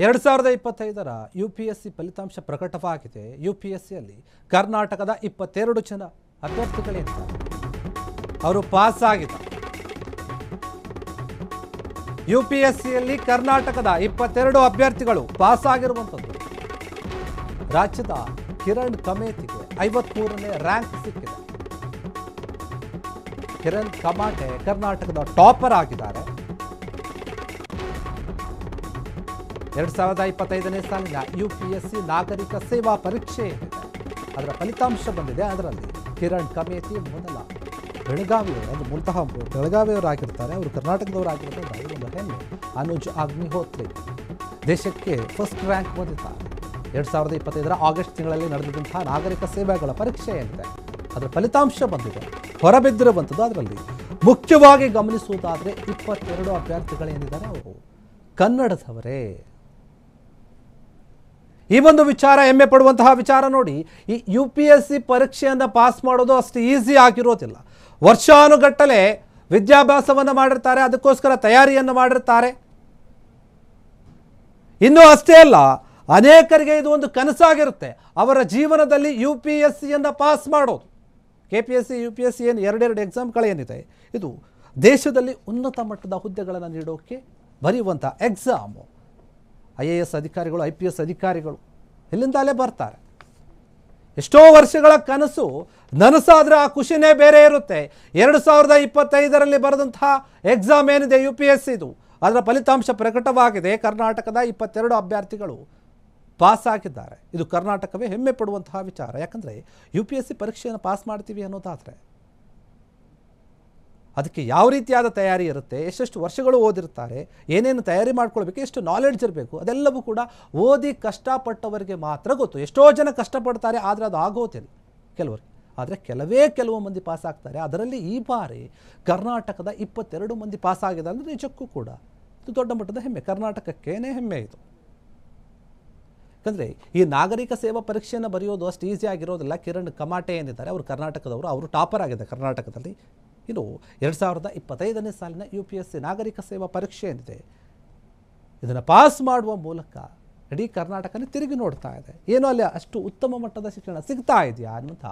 2025ರ UPSC ಫಲಿತಾಂಶ ಪ್ರಕಟವಾಗಿದೆ. UPSCಯಲ್ಲಿ ಕರ್ನಾಟಕದ 22 ಜನ ಅಭ್ಯರ್ಥಿಗಳಿದ್ದಾರೆ. ಅವರು ಪಾಸ್ ಆಗಿದ್ದಾರೆ. UPSCಯಲ್ಲಿ ಕರ್ನಾಟಕದ 22 ಅಭ್ಯರ್ಥಿಗಳು ಪಾಸ್ ಆಗಿರುವಂಥದ್ದು. ರಾಜ್ಯದ ಕಿರಣ್ ಕಮೇತಿಗೆ 53ನೇ ರ್ಯಾಂಕ್ ಸಿಕ್ಕಿದೆ. ಕಿರಣ್ ಕಮಾಟೆ ಕರ್ನಾಟಕದ ಟಾಪರ್ ಆಗಿದ್ದಾರೆ. 2025ನೇ ಸಾಲಿನ UPSC ನಾಗರಿಕ ಸೇವಾ ಪರೀಕ್ಷೆ ಏನಿದೆ ಅದರ ಫಲಿತಾಂಶ ಬಂದಿದೆ. ಅದರಲ್ಲಿ ಕಿರಣ್ ಕಮೇತಿ ಮೊದಲ ಬೆಳಗಾವಿಯವರು, ಅದು ಮೂಲತಃ ಬೆಳಗಾವಿಯವರಾಗಿರ್ತಾರೆ, ಅವರು ಕರ್ನಾಟಕದವರಾಗಿರ್ತಾರೆ. ಒಂದು ಹೆಮ್ಮೆ. ಅನುಜ್ ಅಗ್ನಿಹೋತ್ರಿ ದೇಶಕ್ಕೆ ಫಸ್ಟ್ ರ್ಯಾಂಕ್ ಬಂದಿದ್ದಾರೆ. 2025ರ ಆಗಸ್ಟ್ ತಿಂಗಳಲ್ಲಿ ನಡೆದಿದ್ದಂತಹ ನಾಗರಿಕ ಸೇವೆಗಳ ಪರೀಕ್ಷೆ ಏನಿದೆ ಅದರ ಫಲಿತಾಂಶ ಬಂದಿದೆ, ಹೊರಬಿದ್ದಿರುವಂಥದ್ದು. ಅದರಲ್ಲಿ ಮುಖ್ಯವಾಗಿ ಗಮನಿಸುವುದಾದರೆ 22 ಅಭ್ಯರ್ಥಿಗಳೇನಿದ್ದಾರೆ ಅವರು ಕನ್ನಡದವರೇ. ಈ ಒಂದು ವಿಚಾರ ಹೆಮ್ಮೆ ಪಡುವಂತಹ ವಿಚಾರ. ನೋಡಿ, ಈ UPSC ಪರೀಕ್ಷೆಯನ್ನು ಪಾಸ್ ಮಾಡೋದು ಅಷ್ಟು ಈಸಿ ಆಗಿರೋದಿಲ್ಲ. ವರ್ಷಾನುಗಟ್ಟಲೆ ವಿದ್ಯಾಭ್ಯಾಸವನ್ನು ಮಾಡಿರ್ತಾರೆ, ಅದಕ್ಕೋಸ್ಕರ ತಯಾರಿಯನ್ನು ಮಾಡಿರ್ತಾರೆ. ಇನ್ನೂ ಅಷ್ಟೇ ಅಲ್ಲ, ಅನೇಕರಿಗೆ ಇದು ಒಂದು ಕನಸಾಗಿರುತ್ತೆ ಅವರ ಜೀವನದಲ್ಲಿ UPSCಯನ್ನು ಪಾಸ್ ಮಾಡೋದು. KPSC UPSC ಏನು ಎರಡೆರಡು ಎಕ್ಸಾಮ್ಗಳೇನಿದೆ ಇದು ದೇಶದಲ್ಲಿ ಉನ್ನತ ಮಟ್ಟದ ಹುದ್ದೆಗಳನ್ನು ನೀಡೋಕ್ಕೆ ಬರೆಯುವಂಥ ಎಕ್ಸಾಮು. IAS ಅಧಿಕಾರಿಗಳು, IPS ಅಧಿಕಾರಿಗಳು ಇಲ್ಲಿಂದಲೇ ಬರ್ತಾರೆ. ಎಷ್ಟೋ ವರ್ಷಗಳ ಕನಸು ನನಸಾದರೆ ಆ ಖುಷಿನೇ ಬೇರೆ ಇರುತ್ತೆ. 2025ರಲ್ಲಿ ಬರೆದಂತಹ ಎಕ್ಸಾಮ್ ಏನಿದೆ UPSC ಇದು, ಅದರ ಫಲಿತಾಂಶ ಪ್ರಕಟವಾಗಿದೆ. ಕರ್ನಾಟಕದ 22 ಅಭ್ಯರ್ಥಿಗಳು ಪಾಸ್ ಆಗಿದ್ದಾರೆ. ಇದು ಕರ್ನಾಟಕವೇ ಹೆಮ್ಮೆ ಪಡುವಂತಹ ವಿಚಾರ. ಯಾಕಂದರೆ UPSC ಪರೀಕ್ಷೆಯನ್ನು ಪಾಸ್ ಮಾಡ್ತೀವಿ ಅನ್ನೋದಾದರೆ ಅದಕ್ಕೆ ಯಾವ ರೀತಿಯಾದ ತಯಾರಿ ಇರುತ್ತೆ, ಎಷ್ಟೆಷ್ಟು ವರ್ಷಗಳು ಓದಿರ್ತಾರೆ, ಏನೇನು ತಯಾರಿ ಮಾಡ್ಕೊಳ್ಬೇಕು, ಎಷ್ಟು ನಾಲೆಡ್ಜ್ ಇರಬೇಕು, ಅದೆಲ್ಲವೂ ಕೂಡ ಓದಿ ಕಷ್ಟಪಟ್ಟವರಿಗೆ ಮಾತ್ರ ಗೊತ್ತು. ಎಷ್ಟೋ ಜನ ಕಷ್ಟಪಡ್ತಾರೆ, ಆದರೆ ಅದು ಆಗೋದಿಲ್ಲ ಕೆಲವರಿಗೆ. ಆದರೆ ಕೆಲವು ಮಂದಿ ಪಾಸ್ ಆಗ್ತಾರೆ. ಅದರಲ್ಲಿ ಈ ಬಾರಿ ಕರ್ನಾಟಕದ 22 ಮಂದಿ ಪಾಸ್ ಆಗಿದೆ ಅಂದರೆ ನಿಜಕ್ಕೂ ಕೂಡ ಇದು ದೊಡ್ಡ ಮಟ್ಟದ ಹೆಮ್ಮೆ. ಕರ್ನಾಟಕಕ್ಕೇನೆ ಹೆಮ್ಮೆ ಇದು. ಯಾಕಂದರೆ ಈ ನಾಗರಿಕ ಸೇವಾ ಪರೀಕ್ಷೆಯನ್ನು ಬರೆಯೋದು ಅಷ್ಟು ಈಸಿ ಆಗಿರೋದಿಲ್ಲ. ಕಿರಣ್ ಕಮಾಟೆ ಏನಿದ್ದಾರೆ ಅವರು ಕರ್ನಾಟಕದವರು, ಅವರು ಟಾಪರ್ ಆಗಿದೆ ಕರ್ನಾಟಕದಲ್ಲಿ. ಇನ್ನು 2025ನೇ ಸಾಲಿನ UPSC ನಾಗರಿಕ ಸೇವಾ ಪರೀಕ್ಷೆ ಏನಿದೆ ಇದನ್ನು ಪಾಸ್ ಮಾಡುವ ಮೂಲಕ ಇಡೀ ಕರ್ನಾಟಕನೇ ತಿರುಗಿ ನೋಡ್ತಾ ಇದೆ. ಏನೋ ಅಲ್ಲಿ ಅಷ್ಟು ಉತ್ತಮ ಮಟ್ಟದ ಶಿಕ್ಷಣ ಸಿಗ್ತಾ ಇದೆಯಾ ಅನ್ನುವಂಥ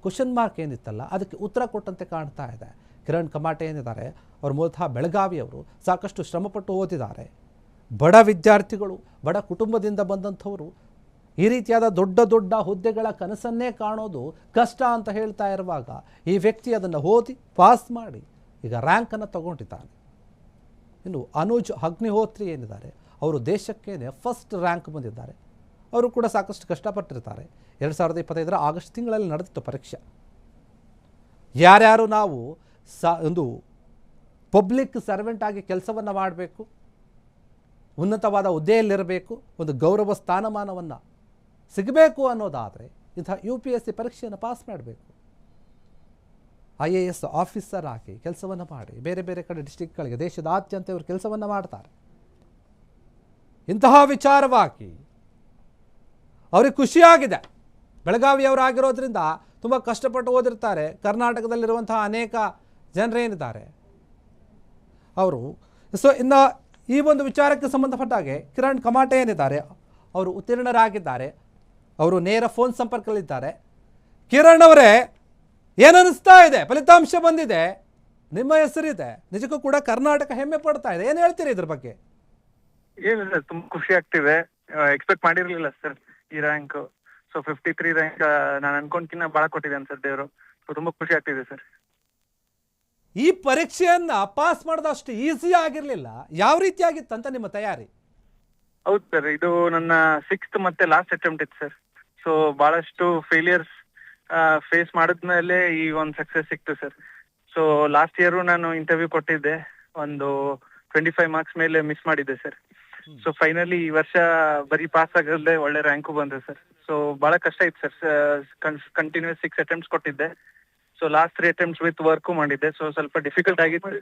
ಕ್ವಶನ್ ಮಾರ್ಕ್ ಏನಿತ್ತಲ್ಲ ಅದಕ್ಕೆ ಉತ್ತರ ಕೊಟ್ಟಂತೆ ಕಾಣ್ತಾ ಇದೆ. ಕಿರಣ್ ಕಮಾಟೆ ಏನಿದ್ದಾರೆ ಅವರು ಮೂಲತಃ ಬೆಳಗಾವಿಯವರು, ಸಾಕಷ್ಟು ಶ್ರಮಪಟ್ಟು ಓದಿದ್ದಾರೆ. ಬಡ ವಿದ್ಯಾರ್ಥಿಗಳು, ಬಡ ಕುಟುಂಬದಿಂದ ಬಂದಂಥವರು. ಈ ರೀತಿಯಾದ ದೊಡ್ಡ ದೊಡ್ಡ ಹುದ್ದೆಗಳ ಕನಸನ್ನೇ ಕಾಣೋದು ಕಷ್ಟ ಅಂತ ಹೇಳ್ತಾ ಇರುವಾಗ ಈ ವ್ಯಕ್ತಿ ಅದನ್ನು ಓದಿ ಪಾಸ್ ಮಾಡಿ ಈಗ ರ್ಯಾಂಕನ್ನು ತಗೊಂಡಿದ್ದಾನೆ. ಇನ್ನು ಅನುಜ್ ಅಗ್ನಿಹೋತ್ರಿ ಏನಿದ್ದಾರೆ ಅವರು ದೇಶಕ್ಕೇನೆ ಫಸ್ಟ್ ರ್ಯಾಂಕ್ ಬಂದಿದ್ದಾರೆ. ಅವರು ಕೂಡ ಸಾಕಷ್ಟು ಕಷ್ಟಪಟ್ಟಿರ್ತಾರೆ. 2025ರ ಆಗಸ್ಟ್ ತಿಂಗಳಲ್ಲಿ ನಡೆದಿತ್ತು ಪರೀಕ್ಷೆ. ಯಾರ್ಯಾರು ನಾವು ಒಂದು ಪಬ್ಲಿಕ್ ಸರ್ವೆಂಟ್ ಆಗಿ ಕೆಲಸವನ್ನು ಮಾಡಬೇಕು, ಉನ್ನತವಾದ ಹುದ್ದೆಯಲ್ಲಿರಬೇಕು, ಒಂದು ಗೌರವ ಸ್ಥಾನಮಾನವನ್ನು ಸಿಗಬೇಕು ಅನ್ನೋದಾದರೆ ಇಂಥ UPSC ಪರೀಕ್ಷೆಯನ್ನು ಪಾಸ್ ಮಾಡಬೇಕು. IAS ಆಫೀಸರ್ ಆಗಿ ಕೆಲಸವನ್ನು ಮಾಡಿ ಬೇರೆ ಬೇರೆ ಕಡೆ ಡಿಸ್ಟ್ರಿಕ್ಟ್ಗಳಿಗೆ ದೇಶದಾದ್ಯಂತ ಇವರು ಕೆಲಸವನ್ನು ಮಾಡ್ತಾರೆ. ಇಂತಹ ವಿಚಾರವಾಗಿ ಅವ್ರಿಗೆ ಖುಷಿಯಾಗಿದೆ. ಬೆಳಗಾವಿಯವರಾಗಿರೋದ್ರಿಂದ ತುಂಬ ಕಷ್ಟಪಟ್ಟು ಓದಿರ್ತಾರೆ. ಕರ್ನಾಟಕದಲ್ಲಿರುವಂತಹ ಅನೇಕ ಜನರೇನಿದ್ದಾರೆ ಅವರು. ಸೊ ಇನ್ನು ಈ ಒಂದು ವಿಚಾರಕ್ಕೆ ಸಂಬಂಧಪಟ್ಟ ಹಾಗೆ ಕಿರಣ್ ಕಮಾಟೆ ಏನಿದ್ದಾರೆ ಅವರು ಉತ್ತೀರ್ಣರಾಗಿದ್ದಾರೆ. ಅವರು ನೇರ ಫೋನ್ ಸಂಪರ್ಕದಲ್ಲಿದ್ದಾರೆ. ಕಿರಣ್ ಅವರೇ, ಏನನ್ನಿಸ್ತಾ ಇದೆ? ಫಲಿತಾಂಶ ಬಂದಿದೆ, ನಿಮ್ಮ ಹೆಸರಿದೆ, ನಿಜಕ್ಕೂ ಕೂಡ ಕರ್ನಾಟಕ ಹೆಮ್ಮೆ ಪಡ್ತಾ ಇದೆ. ಏನು ಹೇಳ್ತೀರಿ ಇದ್ರ ಬಗ್ಗೆ? ಏನಿಲ್ಲ ಸರ್, ತುಂಬಾ ಖುಷಿ ಆಗ್ತಿದೆ. ಎಕ್ಸ್ಪೆಕ್ಟ್ ಮಾಡಿರ್ಲಿಲ್ಲ ಸರ್ ಈ ರ್ಯಾಂಕ್. ಸೊ 53 ರ್ಯಾಂಕ್ ನಾನು ಅನ್ಕೊಂಡ್ಕಿನ್ನ ಬಹಳ ಕೊಟ್ಟಿದ್ದೇನೆ ಸರ್ ದೇವರು. ತುಂಬಾ ಖುಷಿ ಆಗ್ತಿದೆ ಸರ್. ಈ ಪರೀಕ್ಷೆಯನ್ನ ಪಾಸ್ ಮಾಡೋದಷ್ಟು ಈಸಿ ಆಗಿರ್ಲಿಲ್ಲ. ಯಾವ ರೀತಿ ಆಗಿತ್ತಂತ ನಿಮ್ಮ ತಯಾರಿ? ಹೌದು ಸರ್, ಇದು ನನ್ನ 6th ಮತ್ತೆ ಲಾಸ್ಟ್ ಅಟೆಂಪ್ಟ್ ಇತ್ತು ಸರ್. ಸೊ ಬಹಳಷ್ಟು ಫೇಲಿಯರ್ಸ್ ಫೇಸ್ ಮಾಡಿದ್ಮೇಲೆ ಈ ಒಂದು ಸಕ್ಸಸ್ ಸಿಕ್ತು ಸರ್. ಸೊ ಲಾಸ್ಟ್ ಇಯರ್ ನಾನು ಇಂಟರ್ವ್ಯೂ ಕೊಟ್ಟಿದ್ದೆ, ಒಂದು 25 ಮಾರ್ಕ್ಸ್ ಮೇಲೆ ಮಿಸ್ ಮಾಡಿದ್ದೆ ಸರ್. ಸೊ ಫೈನಲಿ ಈ ವರ್ಷ ಬರೀ ಪಾಸ್ ಆಗಲ್ದೆ ಒಳ್ಳೆ ರ್ಯಾಂಕು ಬಂದೆ ಸರ್. ಸೊ ಬಹಳ ಕಷ್ಟ ಇತ್ತು ಸರ್. ಕಂಟಿನ್ಯೂಸ್ 6 ಅಟೆಂಪ್ಟ್ಸ್ ಕೊಟ್ಟಿದ್ದೆ. So last 3 attempts with work ಮಾಡಿದ್ದೆ. ಸೊ ಸ್ವಲ್ಪ ಡಿಫಿಕಲ್ಟ್ ಆಗಿತ್ತು,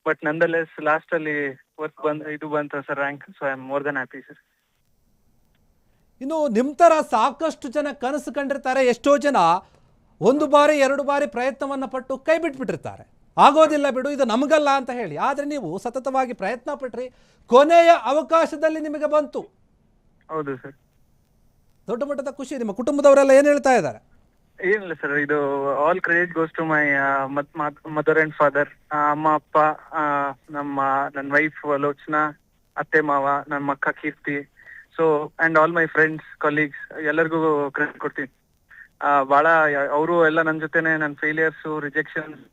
ಬಟ್ ನಂದಲೆಸ್ ಲಾಸ್ಟ್ ಅಲ್ಲಿ ವರ್ಕ್ ಇದು ಬಂತು sir rank. So I am more than happy sir. ಇನ್ನು ನಿಮ್ಮ ತರ ಸಾಕಷ್ಟು ಜನ ಕನಸು ಕಂಡಿರ್ತಾರೆ. ಎಷ್ಟೋ ಜನ 1 ಬಾರಿ 2 ಬಾರಿ ಪ್ರಯತ್ನವನ್ನು ಪಟ್ಟು ಕೈ ಬಿಟ್ಬಿಟ್ಟಿರ್ತಾರೆ. ಆಗೋದಿಲ್ಲ ಬಿಡು, ಇದು ನಮಗಲ್ಲ ಅಂತ ಹೇಳಿ. ಆದರೆ ನೀವು ಸತತವಾಗಿ ಪ್ರಯತ್ನ ಪಟ್ರಿ, ಕೊನೆಯ ಅವಕಾಶದಲ್ಲಿ ನಿಮಗೆ ಬಂತು. ಹೌದು ಸರ್. ದೊಡ್ಡ ಮಟ್ಟದ ಖುಷಿ. ನಿಮ್ಮ ಕುಟುಂಬದವರೆಲ್ಲ ಏನು ಹೇಳ್ತಾ ಇದ್ದಾರೆ? ಏನಿಲ್ಲ ಸರ್, ಇದು all credit goes to my mother and father. ಅಮ್ಮ ಅಪ್ಪ, ನನ್ನ ವೈಫ್ ಲೋಚನಾ, ಅತ್ತೆ ಮಾವ, ನನ್ನ ಅಕ್ಕ Keerthi, so and all my friends, colleagues, ಎಲ್ಲರಿಗೂ ಕ್ರೆಡಿಟ್ ಕೊಡ್ತೀನಿ. ಬಹಳ ಅವರು ಎಲ್ಲ ನನ್ನ ಜೊತೆನೆ ನನ್ನ ಫೇಲಿಯರ್ಸ್, ರಿಜೆಕ್ಷನ್ಸ್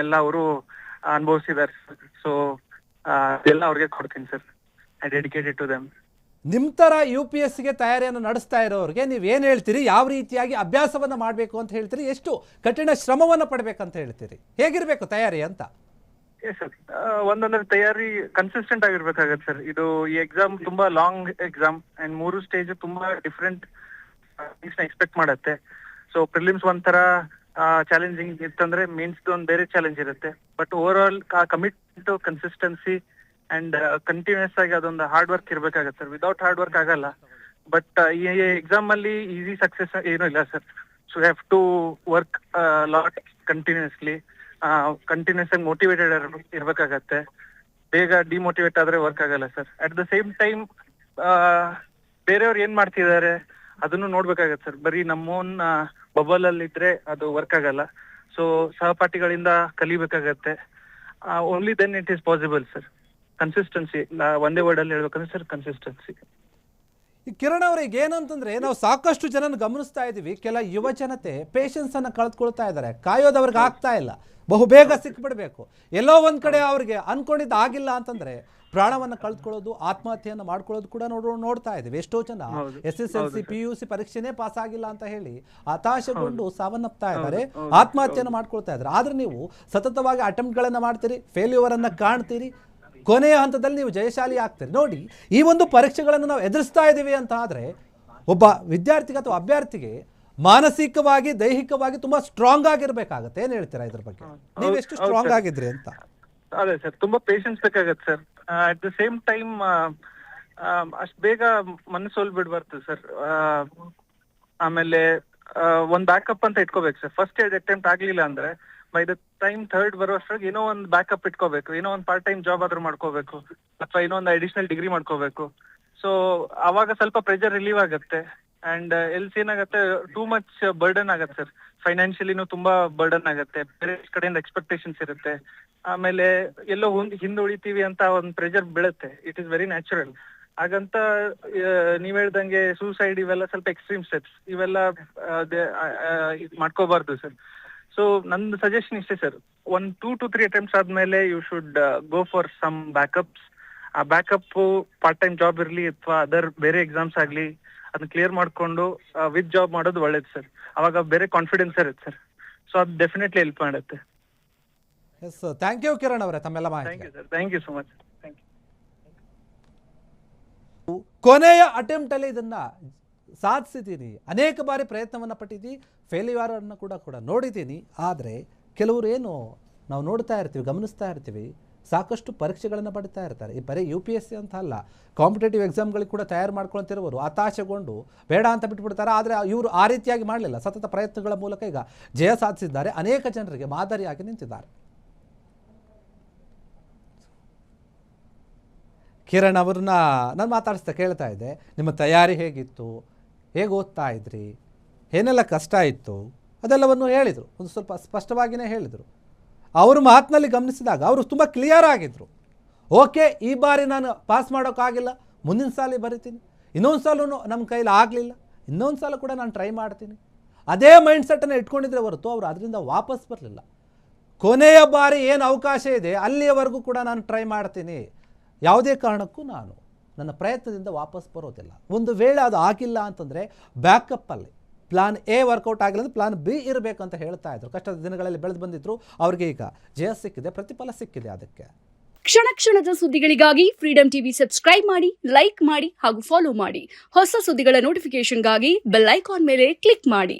ಎಲ್ಲ ಅವರು ಅನುಭವಿಸಿದ್ದಾರೆ. ಸೊ ಎಲ್ಲ ಅವ್ರಿಗೆ ಕೊಡ್ತೀನಿ sir. I dedicated to them. ನಿಮ್ಮ ಥರ UPSCಗೆ ತಯಾರಿಯನ್ನು ನಡೆಸ್ತಾ ಇರೋರಿಗೆ ನೀವೇನು ಹೇಳ್ತೀರಿ? ಯಾವ ರೀತಿಯಾಗಿ ಅಭ್ಯಾಸವನ್ನು ಮಾಡಬೇಕು ಅಂತ ಹೇಳ್ತೀರಿ? ಎಷ್ಟು ಕಠಿಣ ಶ್ರಮವನ್ನು ಪಡಬೇಕಂತ ಹೇಳ್ತೀರಿ? ಹೇಗಿರಬೇಕು ತಯಾರಿ ಅಂತ? ಎಸ್ ಸರ್, ಒಂದೊಂದ್ರೆ ತಯಾರಿ ಕನ್ಸಿಸ್ಟೆಂಟ್ ಆಗಿರ್ಬೇಕಾಗತ್ತೆ ಸರ್. ಇದು ಈ ಎಕ್ಸಾಮ್ ತುಂಬಾ ಲಾಂಗ್ ಎಕ್ಸಾಮ್ ಅಂಡ್ 3 ಸ್ಟೇಜ್ ತುಂಬಾ ಡಿಫ್ರೆಂಟ್ ಥಿಂಗ್ಸ್ ನ ಎಕ್ಸ್ಪೆಕ್ಟ್ ಮಾಡತ್ತೆ. ಸೊ ಪ್ರಿಲಿಮ್ಸ್ ಒಂಥರ ಚಾಲೆಂಜಿಂಗ್ ಇತ್ತಂದ್ರೆ ಮೇನ್ಸ್ ಒಂದು ಬೇರೆ ಚಾಲೆಂಜ್ ಇರುತ್ತೆ. But over all commitment, consistency and continuous ಆಗಿ ಅದೊಂದು ಹಾರ್ಡ್ ವರ್ಕ್ ಇರ್ಬೇಕಾಗತ್ತೆ ಸರ್. ವಿದೌಟ್ ಹಾರ್ಡ್ ವರ್ಕ್ ಆಗಲ್ಲ. ಬಟ್ ಈ ಎಕ್ಸಾಮ್ ಅಲ್ಲಿ ಈಸಿ ಸಕ್ಸಸ್ ಏನೂ ಇಲ್ಲ sir. So have to work lot continuously. Continuous ಆಗಿ ಮೋಟಿವೇಟೆಡ್ ಇರ್ಬೇಕಾಗತ್ತೆ. ಬೇಗ ಡಿಮೋಟಿವೇಟ್ ಆದ್ರೆ ವರ್ಕ್ ಆಗಲ್ಲ sir. At the same time ಬೇರೆಯವ್ರು ಏನ್ ಮಾಡ್ತಿದ್ದಾರೆ ಅದನ್ನು ನೋಡ್ಬೇಕಾಗತ್ತೆ ಸರ್. ಬರೀ ನಮ್ಮೋನ್ ಬಬಲ್ ಅಲ್ಲಿ ಇದ್ರೆ ಅದು ವರ್ಕ್ ಆಗಲ್ಲ. ಸೊ ಸಹಪಾಠಿಗಳಿಂದ ಕಲಿಬೇಕಾಗತ್ತೆ. Only then it is possible sir. Consistency, ಒಂದೇ ವರ್ಡ್ ಅಲ್ಲಿ ಹೇಳ್ಬೇಕಂದ್ರೆ ಸರ್, ಕನ್ಸಿಸ್ಟೆನ್ಸಿ. ಈ ಕಿರಣ್ ಅವ್ರಿಗೆ ಏನಂತಂದ್ರೆ, ನಾವು ಸಾಕಷ್ಟು ಜನನ ಗಮನಿಸ್ತಾ ಇದ್ದೀವಿ, ಕೆಲ ಯುವ ಜನತೆ ಪೇಷನ್ಸ್ ಅನ್ನ ಕಳೆದುಕೊಳ್ತಾ ಇದ್ದಾರೆ. ಕಾಯೋದವ್ರಿಗೆ ಆಗ್ತಾ ಇಲ್ಲ, ಬಹುಬೇಗ ಸಿಕ್ಬಿಡ್ಬೇಕು. ಎಲ್ಲೋ ಒಂದ್ ಕಡೆ ಅವ್ರಿಗೆ ಅನ್ಕೊಂಡಿದ್ದು ಆಗಿಲ್ಲ ಅಂತಂದ್ರೆ ಪ್ರಾಣವನ್ನು ಕಳೆದುಕೊಳ್ಳೋದು, ಆತ್ಮಹತ್ಯೆಯನ್ನು ಮಾಡ್ಕೊಳ್ಳೋದು ಕೂಡ ನೋಡ್ತಾ ಇದ್ದೀವಿ. ಎಷ್ಟೋ ಜನ SSLC PUC ಪರೀಕ್ಷೆನೇ ಪಾಸ್ ಆಗಿಲ್ಲ ಅಂತ ಹೇಳಿ ಹತಾಶೆಗೊಂಡು ಸಾವನ್ನಪ್ತಾ ಇದ್ದಾರೆ, ಆತ್ಮಹತ್ಯೆಯನ್ನು ಮಾಡ್ಕೊಳ್ತಾ ಇದ್ದಾರೆ. ಆದ್ರೆ ನೀವು ಸತತವಾಗಿ ಅಟೆಂಪ್ಟ್ಗಳನ್ನು ಮಾಡ್ತೀರಿ, ಫೇಲ್ಯೂರ್ ಅನ್ನ ಕಾಣ್ತೀರಿ, ಕೊನೆಯ ಹಂತದಲ್ಲಿ ನೀವು ಜಯಶಾಲಿ ಆಗ್ತೀರಿ. ನೋಡಿ, ಈ ಒಂದು ಪರೀಕ್ಷೆಗಳನ್ನು ನಾವು ಎದುರಿಸ್ತಾ ಇದ್ದೀವಿ ಅಂತ ಆದರೆ ಒಬ್ಬ ವಿದ್ಯಾರ್ಥಿಗೆ ಅಥವಾ ಅಭ್ಯರ್ಥಿಗೆ ಮಾನಸಿಕವಾಗಿ, ದೈಹಿಕವಾಗಿ ತುಂಬಾ ಸ್ಟ್ರಾಂಗ್ ಆಗಿರ್ಬೇಕಾಗತ್ತೆ. ಏನ್ ಹೇಳ್ತೀರಾ ಇದ್ರ ಬಗ್ಗೆ? ನೀವೆಷ್ಟು ಸ್ಟ್ರಾಂಗ್ ಆಗಿದ್ರಿ ಅಂತ? ಅದೇ ಸರ್, ತುಂಬಾ ಪೇಷನ್ಸ್ ಬೇಕಾಗತ್ತೆ sir. At the same time ಅಷ್ಟ್ ಬೇಗ ಮನಸ್ಸೋಲ್ ಬಿಡ್ಬಾರ್ದು ಸರ್. ಆಮೇಲೆ ಒಂದ್ ಬ್ಯಾಕಪ್ ಅಂತ ಇಟ್ಕೋಬೇಕು ಸರ್. ಫಸ್ಟ್ ಅಟೆಂಪ್ಟ್ ಆಗ್ಲಿಲ್ಲ ಅಂದ್ರೆ ಬೈ ದ ಟೈಮ್ ಥರ್ಡ್ ಬರೋ ಅಷ್ಟ್ರಾಗ ಏನೋ ಒಂದು ಬ್ಯಾಕಪ್ ಇಟ್ಕೋಬೇಕು. ಏನೋ ಒಂದು ಪಾರ್ಟ್ ಟೈಮ್ ಜಾಬ್ ಆದ್ರೂ ಮಾಡ್ಕೋಬೇಕು, ಅಥವಾ ಏನೋ ಒಂದು ಅಡಿಷನಲ್ ಡಿಗ್ರಿ ಮಾಡ್ಕೋಬೇಕು. ಸೊ ಅವಾಗ ಸ್ವಲ್ಪ ಪ್ರೆಷರ್ ರಿಲೀವ್ ಆಗುತ್ತೆ. ಅಂಡ್ ಎಲ್ಸ್ ಏನಾಗತ್ತೆ, ಟೂ ಮಚ್ ಬರ್ಡನ್ ಆಗತ್ತೆ ಸರ್. ಫೈನಾನ್ಷಿಯಲಿನೂ ತುಂಬಾ ಬರ್ಡನ್ ಆಗತ್ತೆ, ಬೇರೆ ಕಡೆಯಿಂದ ಎಕ್ಸ್ಪೆಕ್ಟೇಷನ್ಸ್ ಇರುತ್ತೆ. ಆಮೇಲೆ ಎಲ್ಲೋ ಹಿಂದುಳಿತೀವಿ ಅಂತ ಒಂದು ಪ್ರೆಷರ್ ಬೀಳುತ್ತೆ. It is very natural. ಹಾಗಂತ ನೀವ್ ಹೇಳ್ದಂಗೆ ಸೂಸೈಡ್ ಇವೆಲ್ಲ ಸ್ವಲ್ಪ ಎಕ್ಸ್ಟ್ರೀಮ್ ಸ್ಟೆಪ್ಸ್, ಇವೆಲ್ಲ ಮಾಡ್ಕೋಬಾರ್ದು ಸರ್. ಸೊ ನಂದು ಸಜೆಷನ್ ಇಷ್ಟೇ ಸರ್, 1 2 to 3 ಅಟೆಂಪ್ಟ್ಸ್ ಆದ್ಮೇಲೆ you should go for some backups. ಆ ಬ್ಯಾಕಪ್ ಪಾರ್ಟ್ ಟೈಮ್ ಜಾಬ್ ಇರ್ಲಿ ಅಥವಾ ಅದರ್ ಬೇರೆ ಎಕ್ಸಾಮ್ಸ್ ಆಗ್ಲಿ, ಅದನ್ನ ಕ್ಲಿಯರ್ ಮಾಡ್ಕೊಂಡು ವಿತ್ ಜಾಬ್ ಮಾಡೋದು ಒಳ್ಳೇದು ಸರ್. ಅವಾಗ ಬೇರೆ ಕಾನ್ಫಿಡೆನ್ಸ್ ಇರುತ್ತೆ ಸರ್. ಸೊ ಅದು ಡೆಫಿನೆಟ್ಲಿ ಹೆಲ್ಪ್ ಮಾಡುತ್ತೆ. ಎಸ್, ಥ್ಯಾಂಕ್ ಯು ಕಿರಣ್ ಅವರೇ, ತಮ್ಮೆಲ್ಲ ಮಾಹಿತಿ. Thank you sir, thank you so much. Thank you. ಕೊನೆಯ ಅಟೆಂಪ್ಟ್ ಅಲ್ಲಿ ಇದನ್ನ ಸಾಧಿಸಿದ್ದೀನಿ, ಅನೇಕ ಬಾರಿ ಪ್ರಯತ್ನವನ್ನು ಪಟ್ಟಿದ್ದೀನಿ, ಫೇಲ್ಯೂರ್ ಅನ್ನು ಕೂಡ ನೋಡಿದ್ದೀನಿ. ಆದರೆ ಕೆಲವರು ಏನು ನಾವು ನೋಡ್ತಾ ಇರ್ತೀವಿ, ಗಮನಿಸ್ತಾ ಇರ್ತೀವಿ, ಸಾಕಷ್ಟು ಪರೀಕ್ಷೆಗಳನ್ನು ಪಡಿತಾ ಇರ್ತಾರೆ. ಈ ಬರೀ UPSC ಅಂತ ಅಲ್ಲ, ಕಾಂಪಿಟೇಟಿವ್ ಎಕ್ಸಾಮ್ಗಳಿಗೆ ಕೂಡ ತಯಾರು ಮಾಡ್ಕೊಳ್ತಿರೋರು ಹತಾಶೆಗೊಂಡು ಬೇಡ ಅಂತ ಬಿಟ್ಬಿಡ್ತಾರೆ. ಆದರೆ ಇವರು ಆ ರೀತಿಯಾಗಿ ಮಾಡಲಿಲ್ಲ, ಸತತ ಪ್ರಯತ್ನಗಳ ಮೂಲಕ ಈಗ ಜಯ ಸಾಧಿಸಿದ್ದಾರೆ, ಅನೇಕ ಜನರಿಗೆ ಮಾದರಿಯಾಗಿ ನಿಂತಿದ್ದಾರೆ. ಕಿರಣ್ ಅವ್ರನ್ನ ನಾನು ಮಾತಾಡಿಸ್ತಾ ಕೇಳ್ತಾ ಇದ್ದೆ, ನಿಮ್ಮ ತಯಾರಿ ಹೇಗಿತ್ತು, ಹೇಗೆ ಓದ್ತಾ ಇದ್ರಿ, ಏನೆಲ್ಲ ಕಷ್ಟ ಇತ್ತು, ಅದೆಲ್ಲವನ್ನು ಹೇಳಿದರು. ಒಂದು ಸ್ವಲ್ಪ ಸ್ಪಷ್ಟವಾಗಿಯೇ ಹೇಳಿದರು. ಅವರು ಮಾತಿನಲ್ಲಿ ಗಮನಿಸಿದಾಗ ಅವರು ತುಂಬ ಕ್ಲಿಯರ್ ಆಗಿದ್ದರು. ಓಕೆ, ಈ ಬಾರಿ ನಾನು ಪಾಸ್ ಮಾಡೋಕ್ಕಾಗಿಲ್ಲ, ಮುಂದಿನ ಸಾಲ ಬರಿತೀನಿ, ಇನ್ನೊಂದು ಸಾಲೂ ನಮ್ಮ ಕೈಲಿ ಆಗಲಿಲ್ಲ, ಇನ್ನೊಂದು ಸಾಲ ಕೂಡ ನಾನು ಟ್ರೈ ಮಾಡ್ತೀನಿ, ಅದೇ ಮೈಂಡ್ಸೆಟ್ಟನ್ನು ಇಟ್ಕೊಂಡಿದ್ರೆ ಹೊರತು ಅವರು ಅದರಿಂದ ವಾಪಸ್ ಬರಲಿಲ್ಲ. ಕೊನೆಯ ಬಾರಿ ಏನು ಅವಕಾಶ ಇದೆ ಅಲ್ಲಿಯವರೆಗೂ ಕೂಡ ನಾನು ಟ್ರೈ ಮಾಡ್ತೀನಿ, ಯಾವುದೇ ಕಾರಣಕ್ಕೂ ನಾನು ನನ್ನ ಪ್ರಯತ್ನದಿಂದ ವಾಪಸ್ ಬರೋದಿಲ್ಲ. ಒಂದು ವೇಳೆ ಅದು ಆಗಿಲ್ಲ ಅಂತಂದರೆ ಬ್ಯಾಕಪ್ಪಲ್ಲಿ ಪ್ಲಾನ್ A ವರ್ಕೌಟ್ ಆಗಿಲ್ಲ ಅಂದರೆ ಪ್ಲಾನ್ B ಇರಬೇಕಂತ ಹೇಳ್ತಾ ಇದ್ರು. ಕಷ್ಟದ ದಿನಗಳಲ್ಲಿ ಬೆಳೆದು ಬಂದಿದ್ರು, ಅವ್ರಿಗೆ ಈಗ ಜಯ ಸಿಕ್ಕಿದೆ, ಪ್ರತಿಫಲ ಸಿಕ್ಕಿದೆ. ಅದಕ್ಕೆ ಕ್ಷಣ ಕ್ಷಣದ ಸುದ್ದಿಗಳಿಗಾಗಿ ಫ್ರೀಡಂ ಟಿವಿ ಸಬ್ಸ್ಕ್ರೈಬ್ ಮಾಡಿ, ಲೈಕ್ ಮಾಡಿ ಹಾಗೂ ಫಾಲೋ ಮಾಡಿ. ಹೊಸ ಸುದ್ದಿಗಳ ನೋಟಿಫಿಕೇಶನ್ಗಾಗಿ ಬೆಲ್ ಐಕಾನ್ ಮೇಲೆ ಕ್ಲಿಕ್ ಮಾಡಿ.